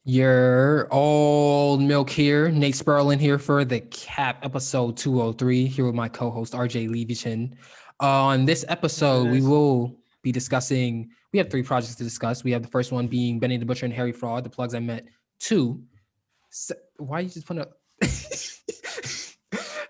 Your old milk here, Nate Sperlin here for the Cap episode 203, here with my co-host RJ LeekyXIV. On this episode, we will be discussing, we have three projects to discuss. We have the first one being Benny the Butcher and Harry Fraud, the plugs I met. Two, why are you just putting up?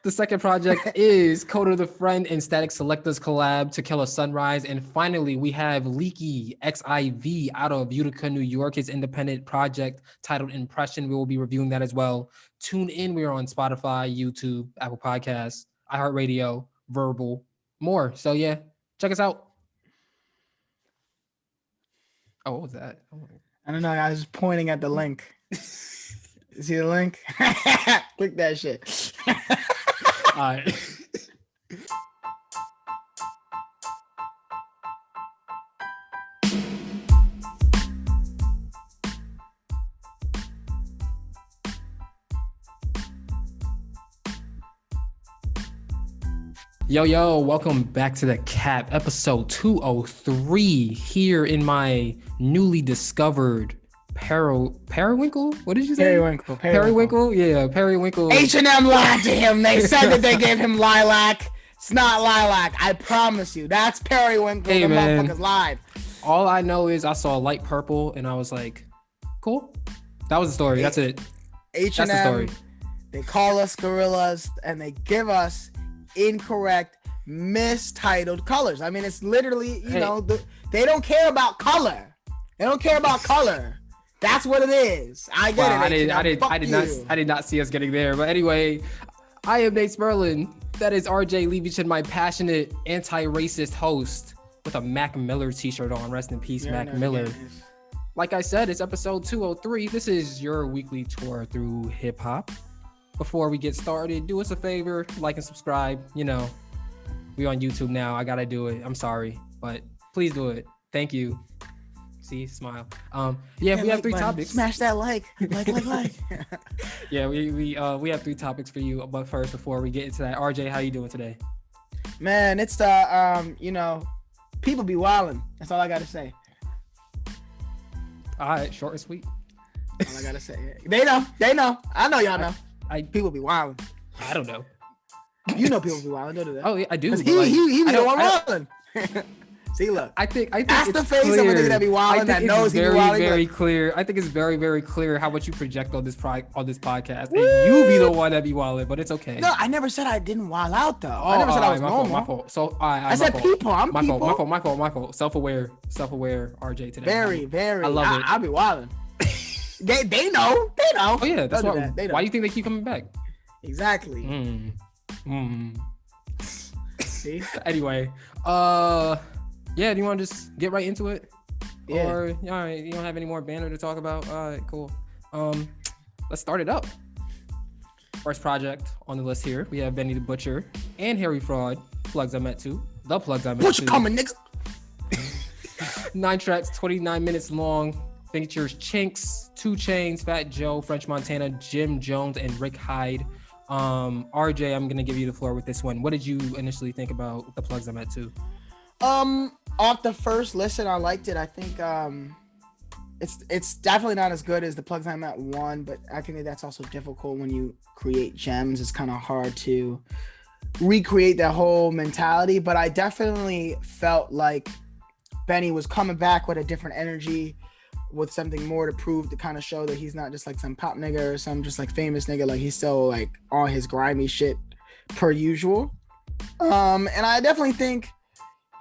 The second project is Kota the Friend and Statik Selektah's collab to Kill a Sunrise. And finally, we have LeekyXIV out of Utica, New York, his independent project titled Impression. We will be reviewing that as well. Tune in. We are on Spotify, YouTube, Apple Podcasts, iHeartRadio, Verbal, more. So yeah, check us out. Oh, what was that? Oh, I don't know. I was pointing at the link. See the link? Click that shit. all right. Yo, welcome back to the Cap, episode 203, here in my newly discovered Periwinkle? What did you say? Periwinkle? Yeah, Periwinkle. H&M lied to him. They said that they gave him lilac. It's not lilac. I promise you. That's Periwinkle. Hey, the man. Motherfuckers lied. All I know is I saw light purple and I was like, cool. That was the story. That's it. H&M, That's the story. They call us gorillas and they give us incorrect, mistitled colors. I mean, it's literally, you know, they don't care about color. They don't care about color. That's what it is. I get it. I did not see us getting there. But anyway, I am Nate Sperlin. That is RJ LeekyXIV, my passionate anti-racist host with a Mac Miller t-shirt on. Rest in peace, Mac Miller. Like I said, it's episode 203. This is your weekly tour through hip hop. Before we get started, do us a favor, like and subscribe. You know, we on YouTube now. I gotta do it. I'm sorry, but please do it. Thank you. See, smile. Yeah, we have three topics. Smash that like. Yeah, we have three topics for you. But first, before we get into that, RJ, how you doing today? Man, it's the you know, people be wilding. That's all I gotta say. All right, short and sweet. All I gotta say. They know. I know y'all know. People be wilding. I don't know. You know people be wilding, don't do that. Oh yeah, I do. He be the one wilding. See, look. I think that's it's the face clear. of a nigga that be wilding that knows he be wilding. Very clear. I think it's very, very clear how much you project on this podcast, and you be the one that be wilding. But it's okay. No, I never said I didn't wild out though. I never said I was normal. My fault. So I said people. I'm people. My fault. Self-aware RJ today. Very. I love it. I be wilding. They know. Oh yeah, that's why. Why do you think they keep coming back? Exactly. See. Anyway, yeah. Do you want to just get right into it? Yeah. Or all right, you don't have any more banner to talk about? All right, cool. Let's start it up. First project on the list here, we have Benny the Butcher and Harry Fraud. Plugs I met too. The plugs I met too. Butcher coming, nigga. 9 tracks, 29 minutes long. Features Chinks, 2 Chainz, Fat Joe, French Montana, Jim Jones, and Rick Hyde. RJ, I'm gonna give you the floor with this one. What did you initially think about the plugs I met too? Off the first listen, I liked it. I think it's definitely not as good as the plugs I met 1, but I think that's also difficult when you create gems. It's kind of hard to recreate that whole mentality, but I definitely felt like Benny was coming back with a different energy, with something more to prove, to kind of show that he's not just like some pop nigga or some just like famous nigga. Like he's still like on his grimy shit per usual. And I definitely think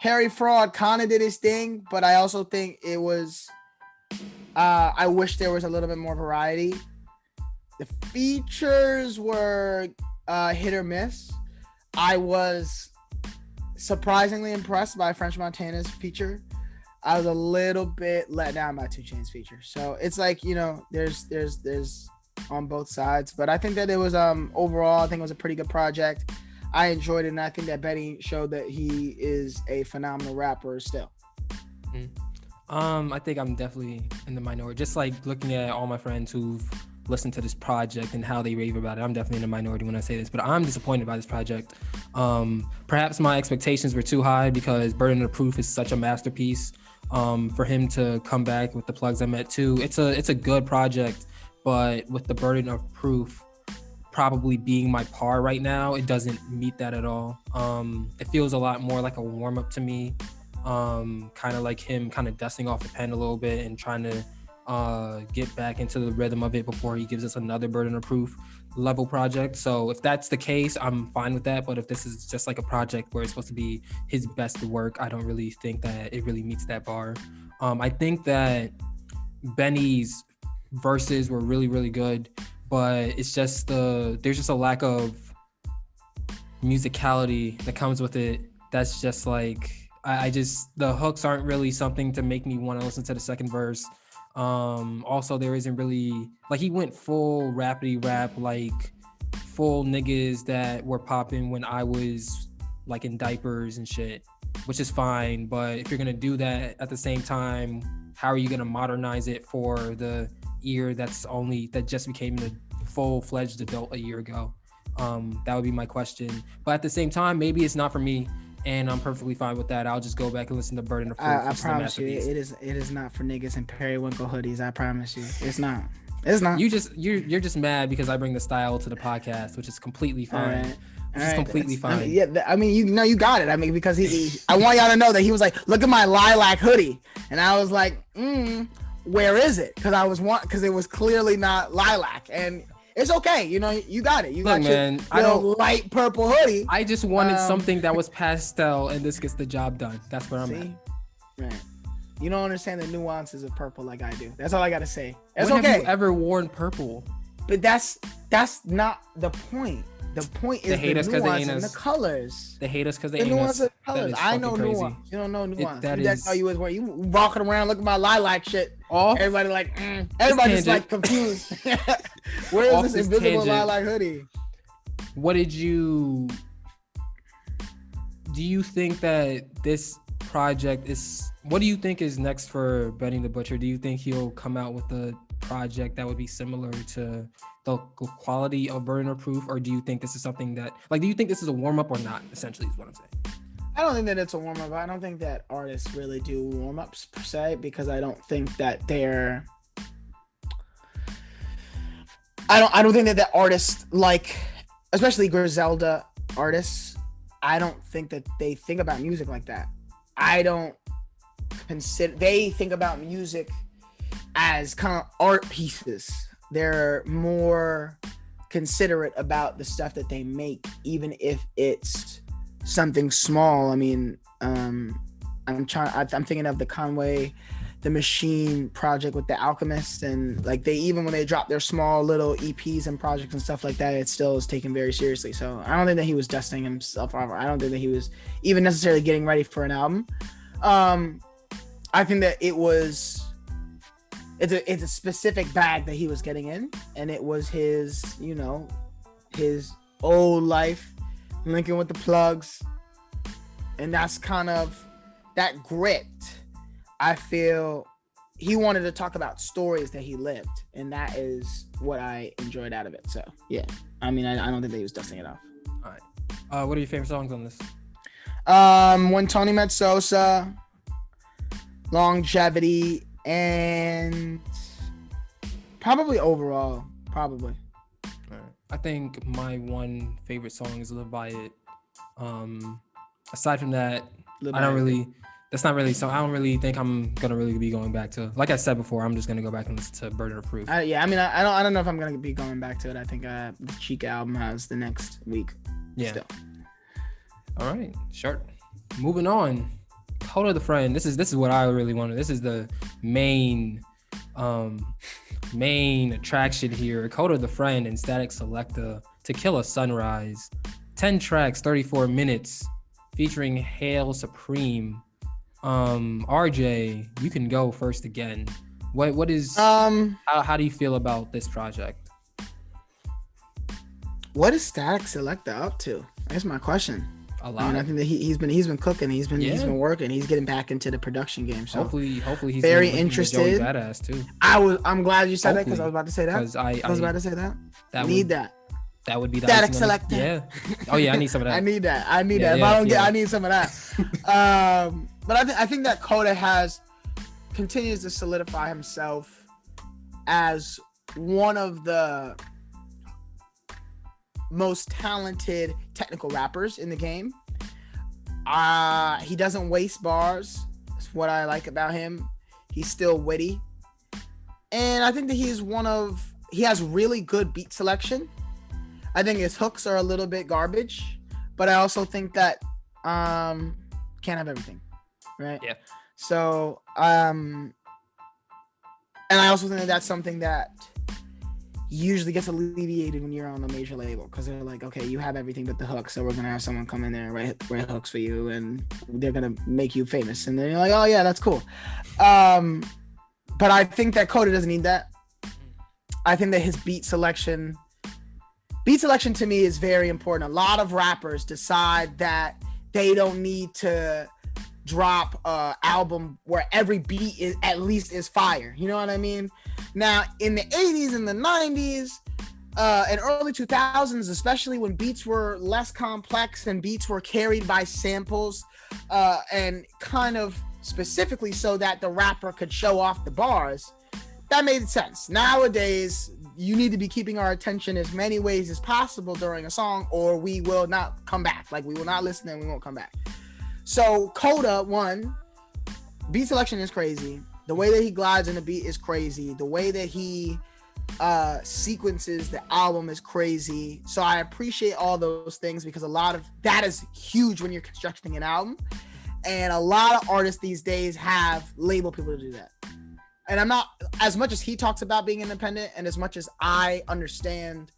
Harry Fraud kind of did his thing, but I also think it was, I wish there was a little bit more variety. The features were hit or miss. I was surprisingly impressed by French Montana's feature. I was a little bit let down by 2 Chainz feature. So it's like, you know, there's on both sides, but I think that it was overall, I think it was a pretty good project. I enjoyed it, and I think that Benny showed that he is a phenomenal rapper still. I think I'm definitely in the minority. Just like looking at all my friends who've listen to this project and how they rave about it. I'm definitely in the minority when I say this, but I'm disappointed by this project. Perhaps my expectations were too high because Burden of Proof is such a masterpiece. For him to come back with the Plugs I Met too, it's a good project, but with the Burden of Proof probably being my par right now, it doesn't meet that at all. It feels a lot more like a warm up to me, kind of like him kind of dusting off the pen a little bit and trying to get back into the rhythm of it before he gives us another Burden of Proof level project. So if that's the case, I'm fine with that. But if this is just like a project where it's supposed to be his best work, I don't really think that it really meets that bar. I think that Benny's verses were really, really good, but it's just there's just a lack of musicality that comes with it. That's just like, the hooks aren't really something to make me want to listen to the second verse. Also, there isn't really, like, he went full rapidy rap, like full niggas that were popping when I was like in diapers and shit, which is fine. But if you're gonna do that at the same time, how are you gonna modernize it for the ear that just became a full-fledged adult a year ago? That would be my question. But at the same time, maybe it's not for me, and I'm perfectly fine with that. I'll just go back and listen to Burden of Proof. I promise you, it is not for niggas in Periwinkle hoodies. I promise you, it's not. It's not. You're just mad because I bring the style to the podcast, which is completely fine. Which is completely fine. You got it. I mean, because I want y'all to know that he was like, look at my lilac hoodie, and I was like, where is it? Because it was clearly not lilac, and it's okay. You know, you got it. You got your light purple hoodie. I just wanted something that was pastel, and this gets the job done. That's where I'm at. Right. You don't understand the nuances of purple like I do. That's all I gotta say. It's when okay. have you ever worn purple? But that's not the point. The point is the nuance and the colors. They hate us because they the ain't nuance us. of colors. I know crazy. Nuance. You don't know nuance. That's how you was wearing. You walking around, look at my lilac shit. Everybody like, everybody's like confused. Where is this invisible lilac hoodie? Do you think that this project is? What do you think is next for Benny the Butcher? Do you think he'll come out with a project that would be similar to the quality of Burden of Proof, or do you think this is something that, like, do you think this is a warm-up or not, essentially is what I'm saying? I don't think that it's a warm-up. I don't think that artists really do warm-ups per se, because I don't think that they're I don't think that artists, like, especially Griselda artists, I don't think that they think about music like that. They think about music as kind of art pieces. They're more considerate about the stuff that they make, even if it's something small. I mean, I'm thinking of the Conway the Machine project with the Alchemist, and like when they drop their small little EPs and projects and stuff like that, it still is taken very seriously. So I don't think that he was dusting himself off. I don't think that he was even necessarily getting ready for an album. I think that it's a specific bag that he was getting in, and it was his old life linking with the Plugs, and that's kind of that grit. I feel he wanted to talk about stories that he lived, and that is what I enjoyed out of it. So yeah, I mean, I don't think that he was dusting it off. All right, what are your favorite songs on this? When Tony Met Sosa, Longevity, and probably Overall. Probably. All right. I think my one favorite song is Live By It. Aside from that, I don't really think I'm gonna really be going back to. Like I said before, I'm just gonna go back and listen to Burden of Proof. I don't know if I'm gonna be going back to it. I think the Chica album has the next week. Yeah. Still. All right, sharp. Moving on. Kota the Friend. This is what I really wanted. This is the main attraction here. Kota the Friend and Statik Selektah, To Kill a Sunrise. 10 tracks, 34 minutes, featuring Hail Supreme. RJ, you can go first again. What is how do you feel about this project? What is Statik Selektah up to? That's my question. A lot. And I think that he's been cooking. He's been working. He's getting back into the production game. So hopefully he's very interested. Badass too. I'm glad you said that because I was about to say that. I was about to say that. That would be the Statik Selektah. Yeah. Oh yeah, I need some of that. I need that. I need some of that. But I think that Kota continues to solidify himself as one of the most talented technical rappers in the game. He doesn't waste bars. That's what I like about him. He's still witty. And I think that he has really good beat selection. I think his hooks are a little bit garbage, but I also think that can't have everything, right? Yeah. So, and I also think that that's something that usually gets alleviated when you're on a major label, because they're like, okay, you have everything but the hook, so we're gonna have someone come in there and write hooks for you, and they're gonna make you famous, and then you're like, oh yeah, that's cool. But I think that Kota doesn't need that. I think that his beat selection to me is very important. A lot of rappers decide that they don't need to drop an album where every beat is at least is fire. You know what I mean? Now, in the 80s and the 90s and early 2000s, especially when beats were less complex and beats were carried by samples and kind of specifically so that the rapper could show off the bars, that made sense. Nowadays, you need to be keeping our attention as many ways as possible during a song, or we will not come back. Like, we will not listen and we won't come back. So Kota, beat selection is crazy. The way that he glides in the beat is crazy. The way that he sequences the album is crazy. So I appreciate all those things, because a lot of that is huge when you're constructing an album. And a lot of artists these days have label people to do that. And I'm not, as much as he talks about being independent and as much as I understand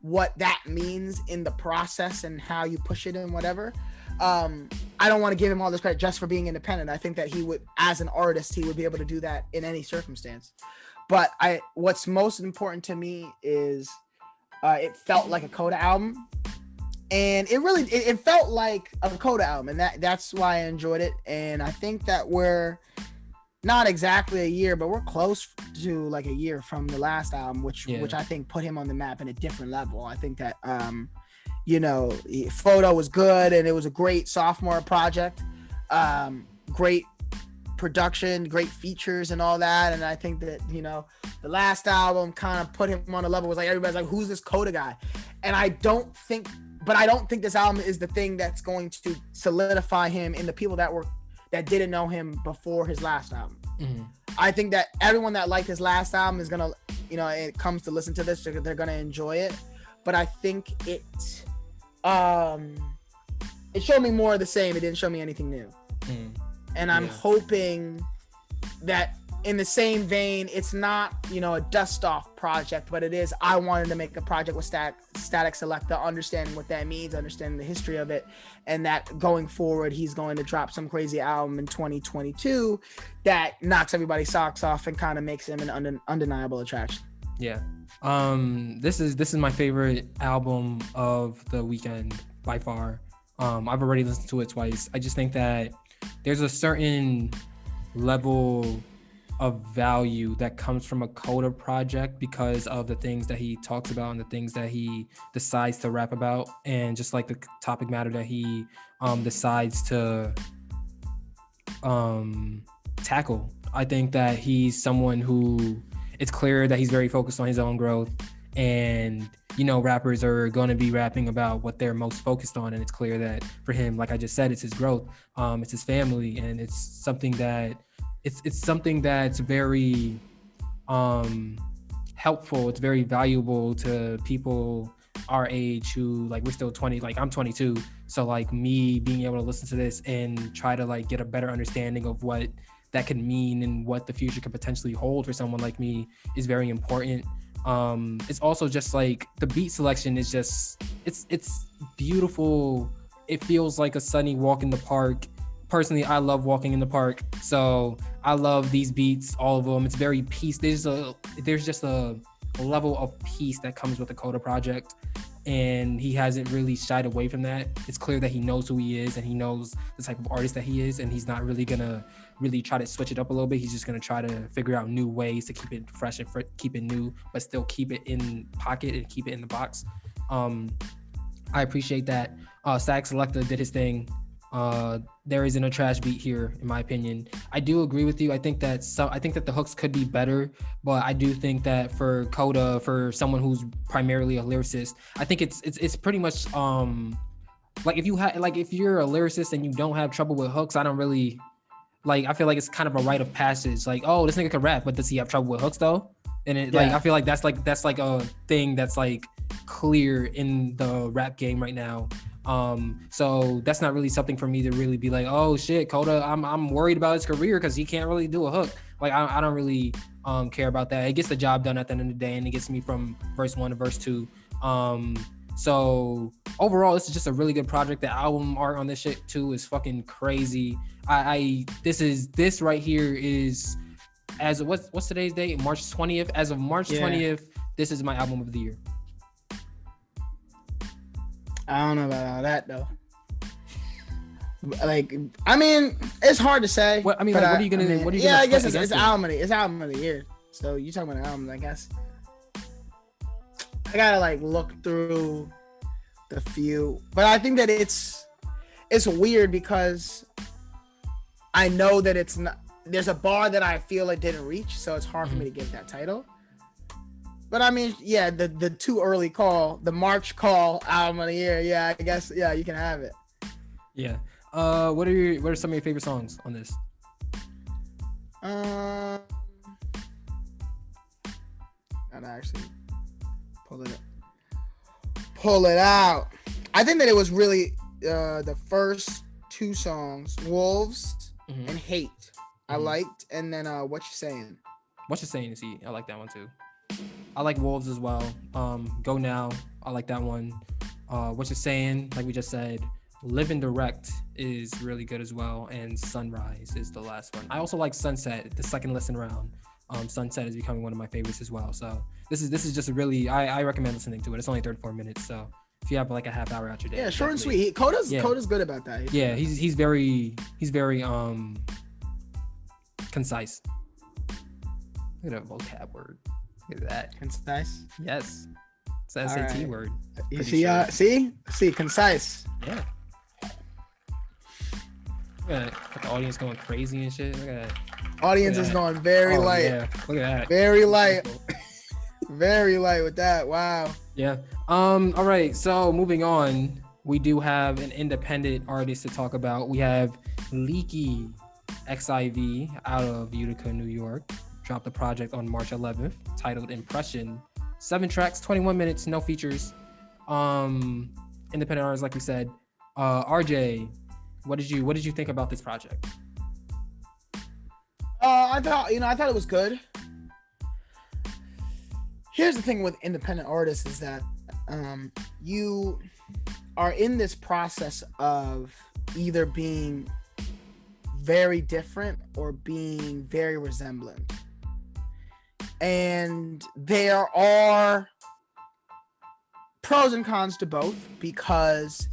what that means in the process and how you push it and whatever, I don't want to give him all this credit just for being independent. I think that he would, as an artist, he would be able to do that in any circumstance. But what's most important to me is it felt like a Kota album. And it felt like a Kota album, and that's why I enjoyed it. And I think that we're not exactly a year, but we're close to like a year from the last album, which I think put him on the map in a different level. I think that Photo was good, and it was a great sophomore project, great production, great features and all that. And I think that the last album kind of put him on a level, was like everybody's like, who's this Kota guy? And I don't think this album is the thing that's going to solidify him in the people that didn't know him before his last album. Mm-hmm. I think that everyone that liked his last album is gonna, it comes to listen to this, they're gonna enjoy it. But I think it showed me more of the same. It didn't show me anything new. Mm. And I'm hoping that in the same vein, it's not, a dust off project, but it is, I wanted to make a project with Statik Selektah, understanding what that means, understanding the history of it, and that going forward, he's going to drop some crazy album in 2022 that knocks everybody's socks off and kind of makes him an undeniable attraction. Yeah. This is my favorite album of the weekend by far. I've already listened to it twice. I just think that there's a certain level of value that comes from a Kota project because of the things that he talks about and the things that he decides to rap about, and just like the topic matter that he decides to tackle. I think that he's someone who, it's clear that he's very focused on his own growth, and rappers are going to be rapping about what they're most focused on, and it's clear that for him, like I just said, it's his growth, it's his family, and it's something that it's something that's very helpful. It's very valuable to people our age who, like, we're still 20, like I'm 22, so like me being able to listen to this and try to like get a better understanding of what that could mean and what the future could potentially hold for someone like me is very important. It's also just like the beat selection is just it's beautiful. It feels like a sunny walk in the park. Personally, I love walking in the park, so I love these beats, all of them. It's very peace. There's just a level of peace that comes with the Kota project, and he hasn't really shied away from that. It's clear that he knows who he is and he knows the type of artist that he is, and he's not really gonna really try to switch it up a little bit. He's just gonna try to figure out new ways to keep it fresh and keep it new, but still keep it in pocket and keep it in the box. I appreciate that. Selektah did his thing. There isn't a trash beat here, in my opinion. I do agree with you. I think that the hooks could be better, but I do think that for Kota, for someone who's primarily a lyricist, I think it's pretty much like if you're a lyricist and you don't have trouble with hooks, I don't really like. I feel like it's kind of a rite of passage. Like, oh, this nigga can rap, but does he have trouble with hooks though? And like I feel like that's like a thing that's like clear in the rap game right now. So that's not really something for me to really be like, oh shit, Kota, I'm worried about his career because he can't really do a hook. Like I don't really care about that. It gets the job done at the end of the day, and it gets me from verse 1 to verse 2. So overall, this is just a really good project. The album art on this shit too is fucking crazy. This right here is, as of what's today's date? March 20th. As of March 20th, this is my album of the year. I don't know about all that though. Like, I mean, it's hard to say. What are you gonna? I guess it's album of the year. So you talking about an album, I guess. I gotta like look through the few, but I think that it's weird because I know that it's not. There's a bar that I feel it didn't reach, so it's hard for me to give that title. But I mean, yeah, the too early call, the March call album of the year. Yeah, I guess, yeah, you can have it. Yeah. What are some of your favorite songs on this? Gotta actually pull it out. I think that it was really the first two songs, Wolves and Hate. I liked, and then What You Saying. What You Saying is I like that one too. I like Wolves as well. Go Now, I like that one. What You Saying, like we just said. Live and Direct is really good as well, and Sunrise is the last one. I also like Sunset, the second listen round. Sunset is becoming one of my favorites as well. So this is just a really, I recommend listening to it. It's only 34 minutes, so if you have like a half hour out your day. Yeah, short and sweet. Kota's good about that. He's very concise. Look at that vocab word. Look at that. Concise? Yes. It's an SAT word. You see? See, concise. Yeah. Look at the audience going crazy and shit. Look at that. Audience is going very light. Yeah. Look at that. Very light. Very light with that. Wow. Yeah. All right. So moving on, we do have an independent artist to talk about. We have LeekyXIV out of Utica, New York. Dropped a project on March 11th titled Impression. 7 tracks, 21 minutes, no features. Independent artist, like we said. RJ, what did you think about this project? I thought it was good. Here's the thing with independent artists is that you are in this process of either being very different or being very resemblant. And there are pros and cons to both, because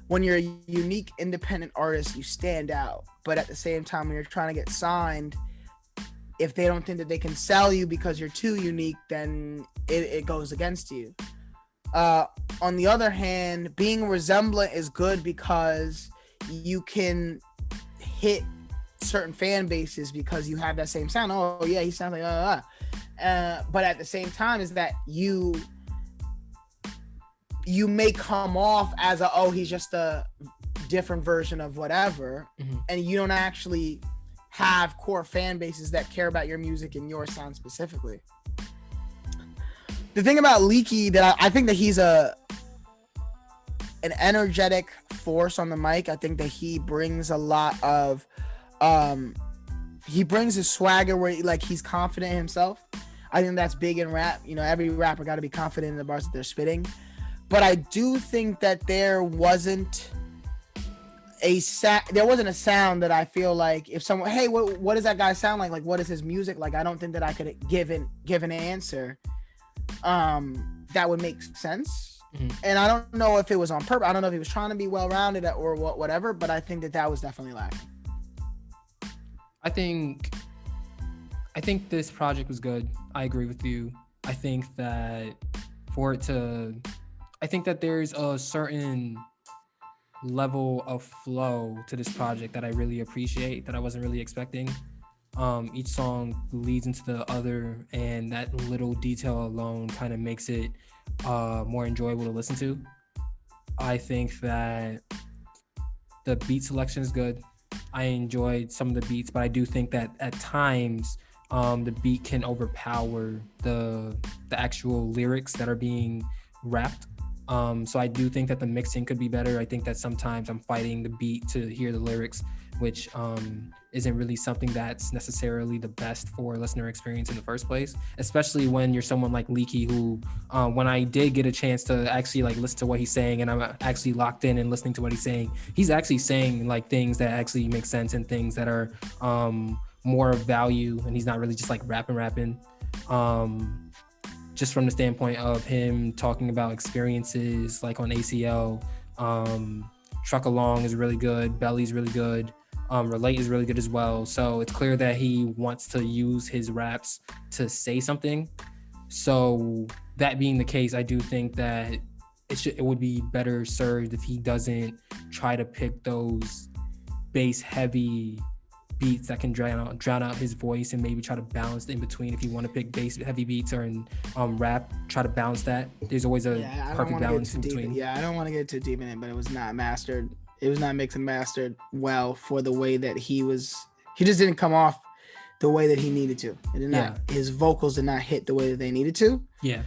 when you're a unique independent artist, you stand out. But at the same time, when you're trying to get signed, if they don't think that they can sell you because you're too unique, then it goes against you. On the other hand, being resemblant is good because you can hit certain fan bases because you have that same sound. Oh yeah, he sounds like but at the same time is that you may come off as he's just a different version of whatever, and you don't actually have core fan bases that care about your music and your sound specifically. The thing about Leeky that I think that he's an energetic force on the mic. I think that he brings a lot of he brings his swagger where he's confident in himself. I think that's big in rap. You know, every rapper got to be confident in the bars that they're spitting. But I do think that there wasn't a sound that I feel like if someone, hey, what does that guy sound like? Like, what is his music like? I don't think that I could give an answer that would make sense And I don't know if it was on purpose. I don't know if he was trying to be well-rounded or whatever, but I think that was definitely lacking. I think this project was good. I agree with you. I think that there's a certain level of flow to this project that I really appreciate, that I wasn't really expecting. Each song leads into the other, and that little detail alone kind of makes it more enjoyable to listen to. I think that the beat selection is good. I enjoyed some of the beats, but I do think that at times the beat can overpower the actual lyrics that are being rapped. So I do think that the mixing could be better. I think that sometimes I'm fighting the beat to hear the lyrics, which isn't really something that's necessarily the best for listener experience in the first place, especially when you're someone like Leeky, who when I did get a chance to actually like listen to what he's saying, and I'm actually locked in and listening to what he's saying, he's actually saying like things that actually make sense and things that are more of value, and he's not really just like rapping. Just from the standpoint of him talking about experiences like on ACL, Truck Along is really good, Belly's really good, Relate is really good as well. So it's clear that he wants to use his raps to say something. So that being the case, I do think that it would be better served if he doesn't try to pick those bass heavy beats that can drown out his voice, and maybe try to balance in between. If you want to pick bass heavy beats or in rap, try to balance that. There's always a perfect balance in between. I don't want to get too deep in it, but it was not mastered. It was not mixed and mastered well for the way that he just didn't come off the way that he needed to. It did not. His vocals did not hit the way that they needed to. Yeah.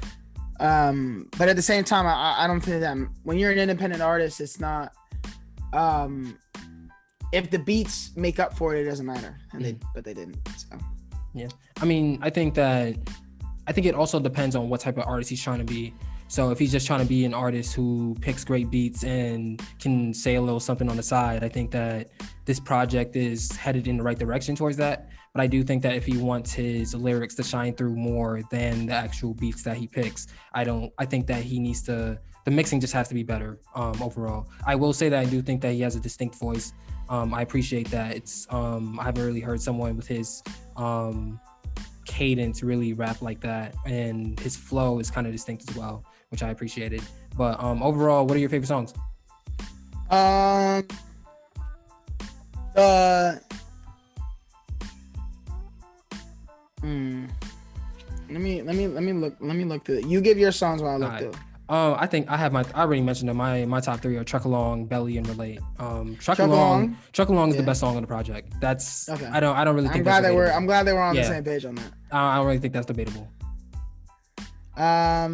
But at the same time, I don't think that when you're an independent artist, it's not. If the beats make up for it, it doesn't matter, but they didn't. So. Yeah, I mean, I think it also depends on what type of artist he's trying to be. So if he's just trying to be an artist who picks great beats and can say a little something on the side, I think that this project is headed in the right direction towards that. But I do think that if he wants his lyrics to shine through more than the actual beats that he picks, I think that he needs to. The mixing just has to be better overall. I will say that I do think that he has a distinct voice. I appreciate that. I haven't really heard someone with his cadence really rap like that, and his flow is kind of distinct as well, which I appreciated. But overall, what are your favorite songs? Let me look through it. You give your songs while I look through. I think I already mentioned them. My top three are Truck Along, Belly, and Relate. Truck Along is the best song on the project. That's okay. I don't really think. I'm glad they were on the same page on that. I don't really think that's debatable. I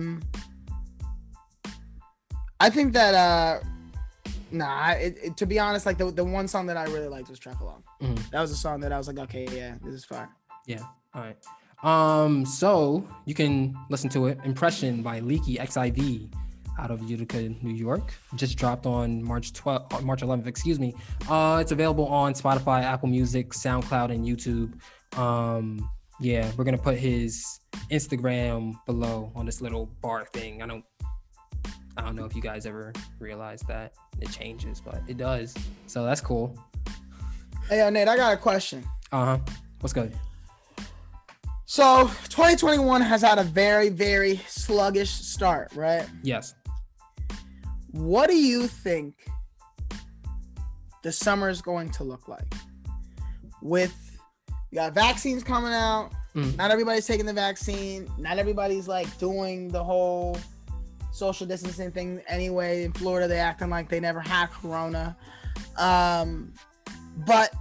think that to be honest, like the one song that I really liked was Truck Along. Mm-hmm. That was a song that I was like, okay, yeah, this is fire. Yeah. All right. So you can listen to it. Impression by LeekyXIV out of Utica, New York. Just dropped on March 11th, excuse me. It's available on Spotify, Apple Music, SoundCloud, and YouTube. Yeah, we're gonna put his Instagram below on this little bar thing. I don't know if you guys ever realized that it changes, but it does. So that's cool. Hey, Nate, I got a question. What's good? So 2021 has had a very, very sluggish start, right? Yes. What do you think the summer is going to look like? You got vaccines coming out. Not everybody's taking the vaccine. Not everybody's like doing the whole social distancing thing anyway. In Florida, they acting like they never had corona. But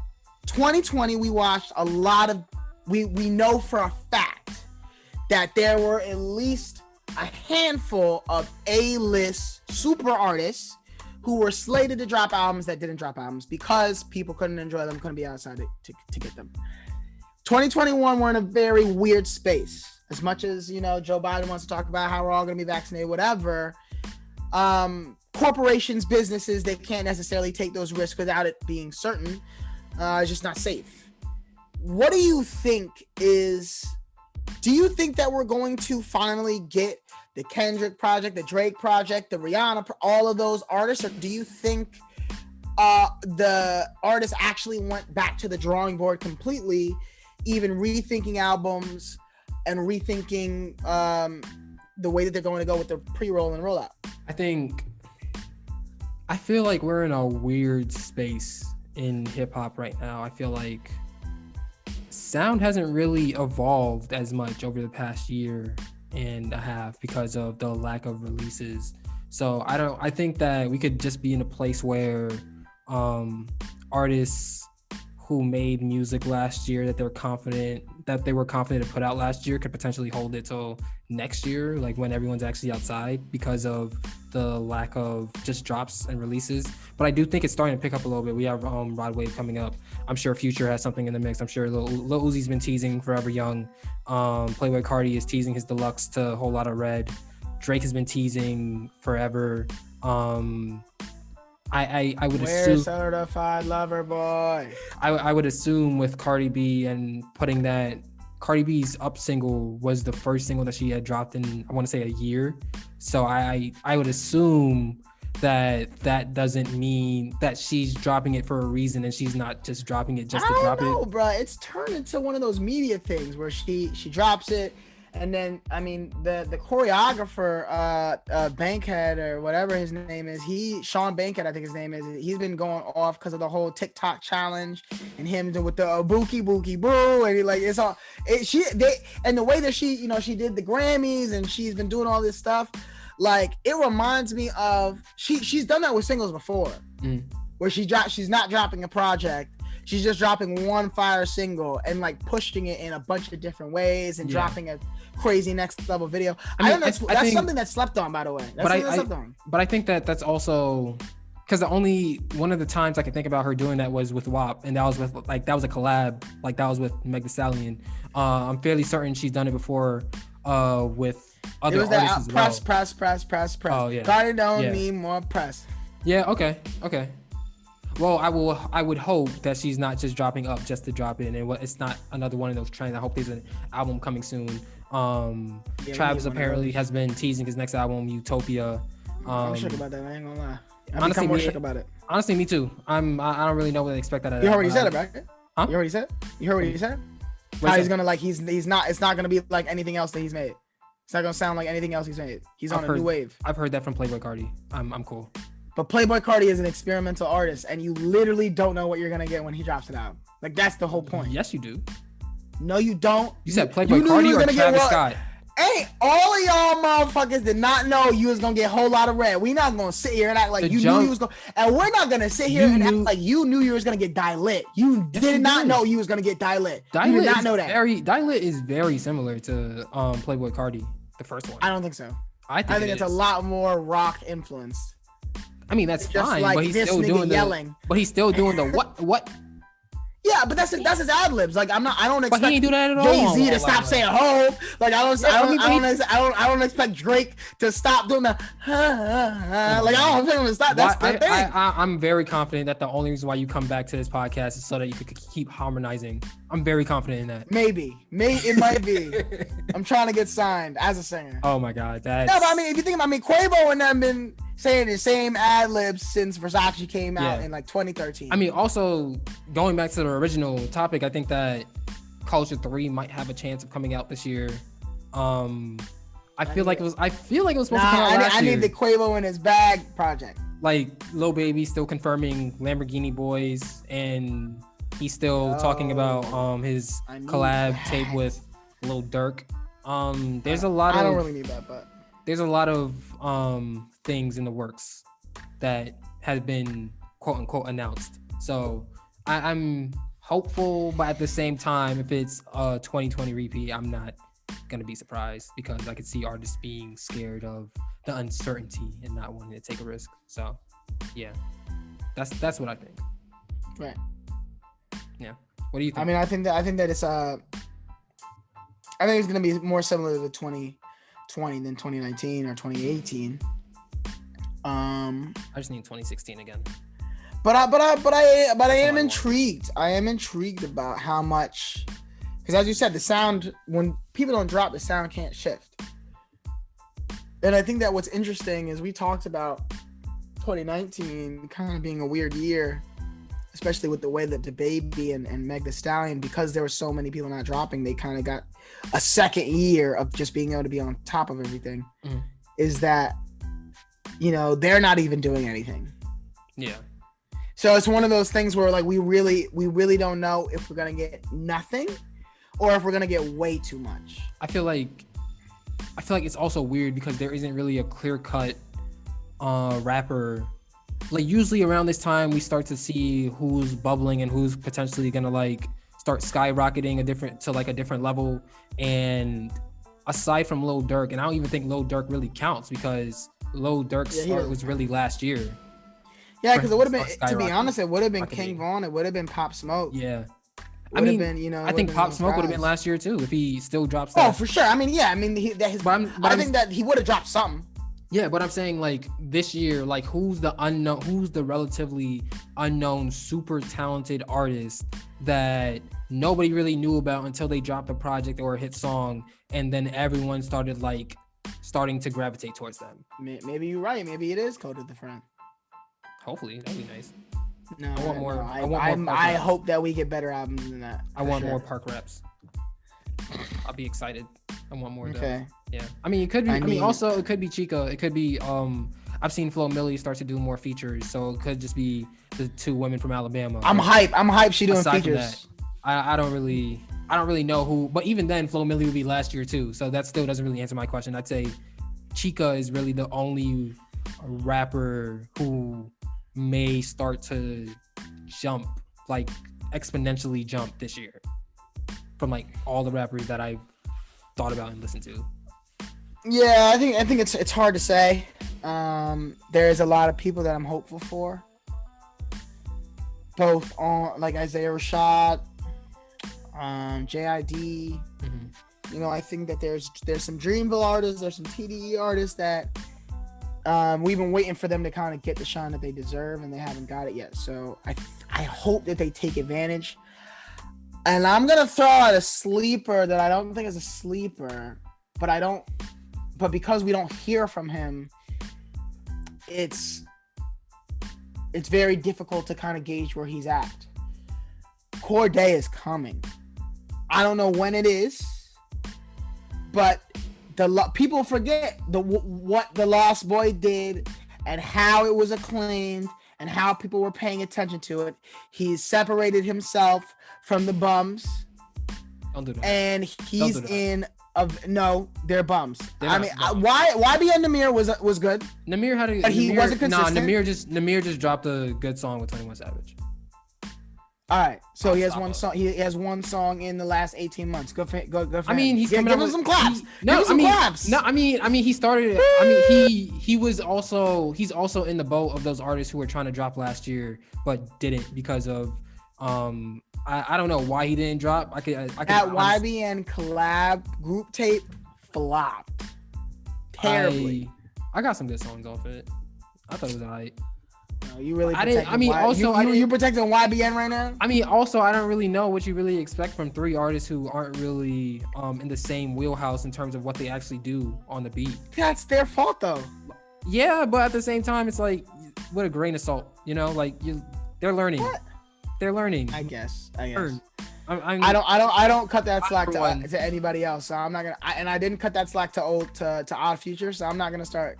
2020, we watched a lot of. We know for a fact that there were at least a handful of A-list super artists who were slated to drop albums that didn't drop albums because people couldn't enjoy them, couldn't be outside to get them. 2021, we're in a very weird space. As much as, Joe Biden wants to talk about how we're all going to be vaccinated, whatever, corporations, businesses, they can't necessarily take those risks without it being certain. It's just not safe. What do you think that we're going to finally get the Kendrick project, the Drake project, the Rihanna, all of those artists? Or do you think the artists actually went back to the drawing board completely, even rethinking albums and rethinking the way that they're going to go with the pre-roll and rollout? I feel like we're in a weird space in hip hop right now. I feel like sound hasn't really evolved as much over the past year and a half because of the lack of releases. So I think that we could just be in a place where artists who made music last year that they were confident to put out last year could potentially hold it till next year, like when everyone's actually outside, because of the lack of just drops and releases. But I do think it's starting to pick up a little bit. We have Rod Wave coming up. I'm sure Future has something in the mix. I'm sure Lil Uzi's been teasing Forever Young. Playboi Carti is teasing his deluxe to Whole Lotta Red. Drake has been teasing forever. I would assume Certified Lover Boy. I would assume with Cardi B and putting that, Cardi B's Up single was the first single that she had dropped in, I want to say, a year. So I would assume that doesn't mean that she's dropping it for a reason and she's not just dropping it just to drop it. I don't know, bro. It's turned into one of those media things where she drops it. And then, I mean, the choreographer, Bankhead or whatever his name is, Sean Bankhead, I think his name is, he's been going off because of the whole TikTok challenge and him with the bookie boo, and and the way that she did the Grammys and she's been doing all this stuff, like it reminds me of she's done that with singles before, where she's not dropping a project. She's just dropping one fire single and like pushing it in a bunch of different ways and dropping a crazy next level video. I think that's something that's slept on, by the way. But I think that's also because the only one of the times I can think about her doing that was with WAP, and that was a collab, like that was with Meg Thee Stallion. I'm fairly certain she's done it before with other artists as well. Press. Oh yeah. Cardi don't need more press. Yeah. Okay. Well, I would hope that she's not just dropping Up just to drop it, and it's not another one of those trends. I hope there's an album coming soon. Travis apparently has been teasing his next album, Utopia. I'm shook about that. I ain't gonna lie. I'm more shook about it. Honestly, me too. I don't really know what to expect out of that. You already said it, right? Huh? You already said it? You heard what he said? How he's gonna he's not. It's not gonna be like anything else that he's made. It's not gonna sound like anything else he's made. He's on a new wave. I've heard that from Playboi Carti. I'm cool. But Playboi Carti is an experimental artist, and you literally don't know what you're gonna get when he drops an album. Like that's the whole point. Yes, you do. No, you don't. You said Playboi Carti or Travis Scott? Hey, all of y'all motherfuckers did not know you was gonna get a Whole Lotta Red. We not gonna sit here and act like knew you was gonna, and we're not gonna sit here and act like you knew you was gonna get Die Lit. You did not know you was gonna get Die Lit. You did not know that. Die Lit is very similar to Playboi Carti, the first one. I don't think so. I think it's a lot more rock influenced. I mean, that's fine, like but he's still doing yelling. But he's still doing the what? Yeah, but that's his ad libs. Like I don't expect he ain't do that at all. Jay-Z to stop saying "ho." Like I don't expect Drake to stop doing the like I don't expect him to stop. That's the thing. I'm very confident that the only reason why you come back to this podcast is so that you could keep harmonizing. I'm very confident in that. Maybe it might be. I'm trying to get signed as a singer. Oh my god, but I mean, if you think about Quavo and them been saying the same ad libs since Versace came out in like 2013. I mean, also going back to the original topic, I think that Culture 3 might have a chance of coming out this year. I feel like it was supposed to come out last year. I need the Quavo in his bag project. Like Lil Baby still confirming Lamborghini Boys, and he's still talking about his collab tape with Lil Durk. There's a lot of. I don't really need that, but there's a lot of things in the works that has been quote unquote announced. So I'm hopeful, but at the same time, if it's a 2020 repeat, I'm not gonna be surprised because I could see artists being scared of the uncertainty and not wanting to take a risk. So yeah, that's what I think. Right. Yeah. What do you think? I mean, I think that it's I think it's gonna be more similar to 2020 than 2019 or 2018. I just need 2016 again. But I am intrigued. I am intrigued about how much, because as you said, the sound, when people don't drop, the sound can't shift. And I think that what's interesting is we talked about 2019 kind of being a weird year, especially with the way that DaBaby and Meg Thee Stallion, because there were so many people not dropping, they kind of got a second year of just being able to be on top of everything. Is that, you know, they're not even doing anything. Yeah. So it's one of those things where like we really don't know if we're gonna get nothing or if we're gonna get way too much. I feel like it's also weird because there isn't really a clear-cut rapper. Like usually around this time we start to see who's bubbling and who's potentially gonna like start skyrocketing a different level. And aside from Lil Durk, and I don't even think Lil Durk really counts because Lil Durk's start was really last year. Yeah, because it would have been, to be honest, it would have been King Von, it would have been Pop Smoke. Yeah. I mean, been, you know, I think Pop Smoke would have been last year too if he still drops that. Oh, for sure. I mean, yeah. I mean, I think that he would have dropped something. Yeah, but I'm saying like this year, like who's the relatively unknown, super talented artist that nobody really knew about until they dropped a project or a hit song, and then everyone starting to gravitate towards them. Maybe you're right. Maybe it is Kota the Friend. Hopefully, that'd be nice. No, I want more. No, I hope that we get better albums than that. I want more Park Reps. I'll be excited. I want more. Okay. Yeah. I mean, it could be. Also, it could be Chica. It could be. I've seen Flo Milli start to do more features, so it could just be the two women from Alabama. I'm hype. She doing features. That, I don't really know who. But even then, Flo Milli would be last year too. So that still doesn't really answer my question. I'd say Chica is really the only rapper who may start to jump, like exponentially jump this year from like all the rappers that I've thought about and listened to. Yeah, I think it's hard to say. There's a lot of people that I'm hopeful for, both on like Isaiah Rashad, JID. You know, I think that there's some Dreamville artists, there's some TDE artists that we've been waiting for them to kind of get the shine that they deserve, and they haven't got it yet. So I hope that they take advantage. And I'm gonna throw out a sleeper that I don't think is a sleeper, but because we don't hear from him, it's very difficult to kind of gauge where he's at. Corday is coming. I don't know when it is, but people forget what the Lost Boy did and how it was acclaimed and how people were paying attention to it. He's separated himself from the bums. Don't do that. And he's in no, they're bums. YBN Namir was good. Namir had a, but he wasn't consistent. Namir just dropped a good song with 21 Savage. All right, so he has one song. He has one song in the last 18 months. Good for him. I mean, he's coming give him some claps. Claps. No, I mean, he started. He's also in the boat of those artists who were trying to drop last year but didn't because of I don't know why he didn't drop. That YBN collab group tape flopped terribly. I got some good songs off it. I thought it was alright. No, you really? You protecting YBN right now? I mean, also, I don't really know what you really expect from three artists who aren't really in the same wheelhouse in terms of what they actually do on the beat. That's their fault, though. Yeah, but at the same time, it's like with a grain of salt, you know, like they're learning. What? They're learning. I guess. I don't cut that slack to anybody else. So I'm not gonna. I didn't cut that slack to Odd Future. So I'm not gonna start,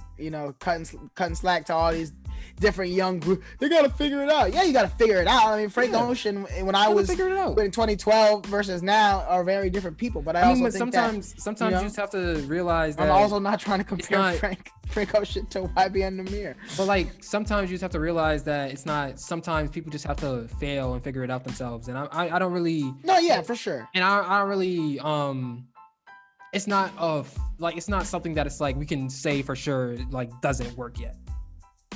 cutting slack to all these different young groups. They gotta figure it out. Yeah, you gotta figure it out. I mean, Frank Ocean when I was in 2012 versus now are very different people. But I think sometimes you just have to realize that I'm also not trying to compare Frank Ocean to YBN Namir. But like sometimes you just have to realize that it's not. Sometimes people just have to fail and figure it out themselves. And I don't really. No, yeah, for sure. And I don't really it's not it's not something that it's like we can say for sure like doesn't work yet.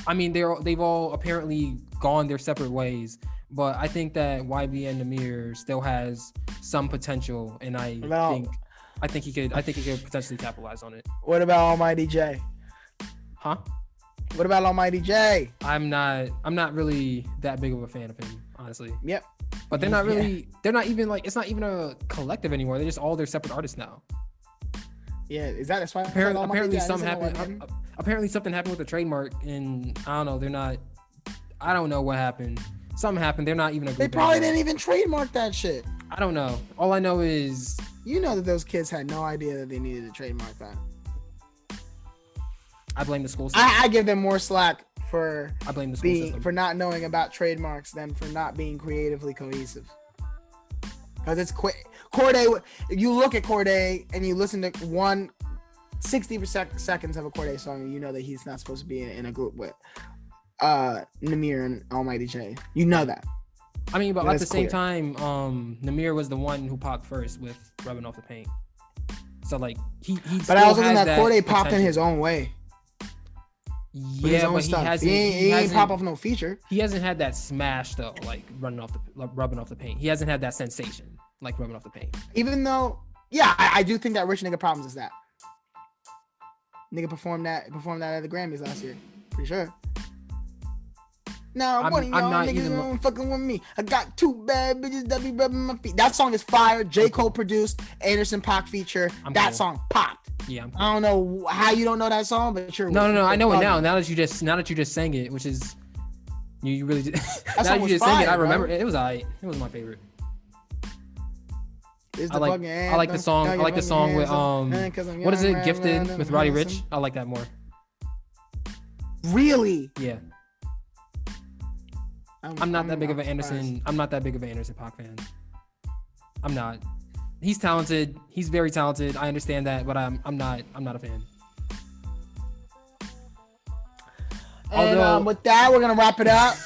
I mean, they've all apparently gone their separate ways, but I think that YBN Namir still has some potential, and I think he could potentially capitalize on it. What about Almighty J? Huh? What about Almighty J? I'm not really that big of a fan of him, honestly. Yep. But they're not really. They're not even like. It's not even a collective anymore. They're just all their separate artists now. Yeah, is that a swipe? Apparently something happened. Apparently something happened with the trademark, and I don't know. They're not. I don't know what happened. Something happened. They're not even a group. They probably didn't even trademark that shit. I don't know. All I know is you know that those kids had no idea that they needed to trademark that. I blame the school system. I give them more slack for I blame the school system for not knowing about trademarks than for not being creatively cohesive. Because it's Corday. You look at Corday and you listen to 60 seconds of a Corday song, and you know that he's not supposed to be in a group with Namir and Almighty J. You know that. I mean, but at the same time, Namir was the one who popped first with Rubbing Off the Paint. So like he but I was looking at Corday popped in his own way. Yeah, but he ain't pop off no feature. He hasn't had that smash though, like Rubbing Off the Paint. He hasn't had that sensation like Rubbing Off the Paint. Even though, yeah, I do think that Rich Nigga Problems is that. Nigga performed that at the Grammys last year. Pretty sure. Now, one of y'all niggas fucking with me. I got 2 bad bitches that be rubbing my feet. That song is fire. J. Cole produced, Anderson .Paak feature. That song popped. Yeah, I don't know how you don't know that song, but sure. No, I know it now. Now that you just sang it, which is you really did. Now that you just sang it, I remember it was It was my favorite. I like the song. I like the song with what is it? Gifted with Roddy Ricch. I like that more. Really? Yeah. I'm not that big of an Anderson. I'm not that big of an Anderson .Paak fan. I'm not. He's talented. He's very talented. I understand that, but I'm not a fan. And with that, we're gonna wrap it up.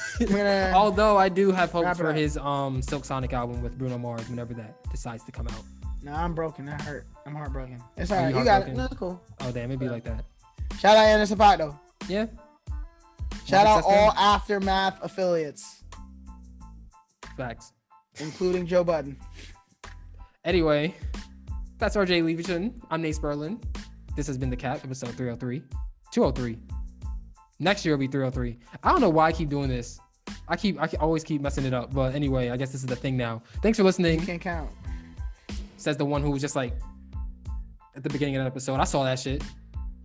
Although I do have hopes for his Silk Sonic album with Bruno Mars whenever that decides to come out. No, I'm broken. That hurt. I'm heartbroken. It's alright. You got it. No, it's cool. Oh damn, it'd be like that. Shout out Anderson .Paak though. Yeah. Shout out all Aftermath affiliates. Facts. Including Joe Budden. Anyway, that's RJ Leavichon. I'm Nate Sperlin. This has been The Cap, episode 303. 203. Next year will be 303. I don't know why I keep doing this. I always keep messing it up. But anyway, I guess this is the thing now. Thanks for listening. You can't count. Says the one who was just like at the beginning of the episode. I saw that shit.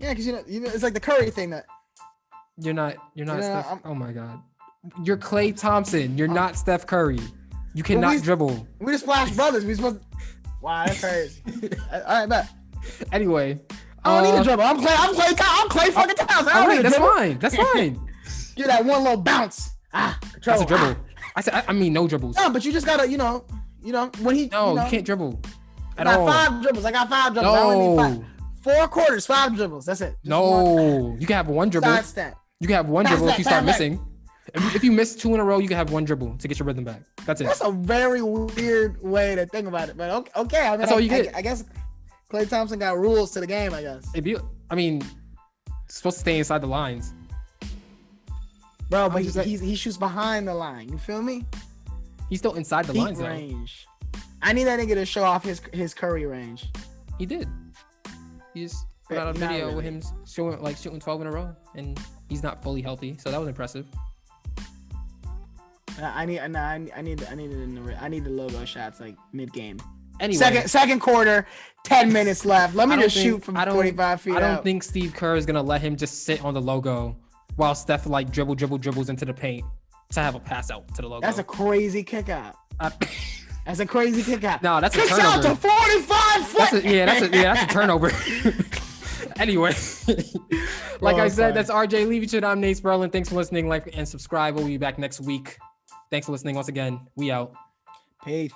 Yeah, because you know it's like the Curry thing that you're not Steph. Oh my god. You're Klay Thompson. You're not Steph Curry. You cannot dribble. We the Splash Brothers. We supposed. Wow, that's crazy. All right, bet. Anyway, I don't need a dribble. I'm Klay fucking Thompson. All right, that's fine. That's fine. Get that one little bounce. That's a dribble. I mean, no dribbles. No, but you just gotta, you know, when he. No, you can't dribble. I got 5 dribbles. I got 5 dribbles. I only need 5. 4 quarters, 5 dribbles. That's it. No, you can have 1 dribble. You can have 1 dribble if you start missing. If you miss 2 in a row, you can have 1 dribble to get your rhythm back. That's it. That's a very weird way to think about it, but okay. I mean, that's all you get. I guess Klay Thompson got rules to the game. I guess. Supposed to stay inside the lines. Bro, but he shoots behind the line. You feel me? He's still inside the lines range. I need that nigga to show off his Curry range. He did. He just put out a video with him shooting 12 in a row, and he's not fully healthy, so that was impressive. I need the logo shots like mid game. Anyway, second quarter, 10 minutes left. Let me just shoot from 45 feet. I don't think Steve Kerr is gonna let him just sit on the logo while Steph like dribbles into the paint to have a pass out to the logo. That's a crazy kick out. That's a crazy kick out. No, that's a turnover. Out to 45 foot. That's a turnover. Anyway, like I said, that's RJ Leavichon. I'm Nate Sperlin. Thanks for listening. Like and subscribe. We'll be back next week. Thanks for listening once again. We out. Peace.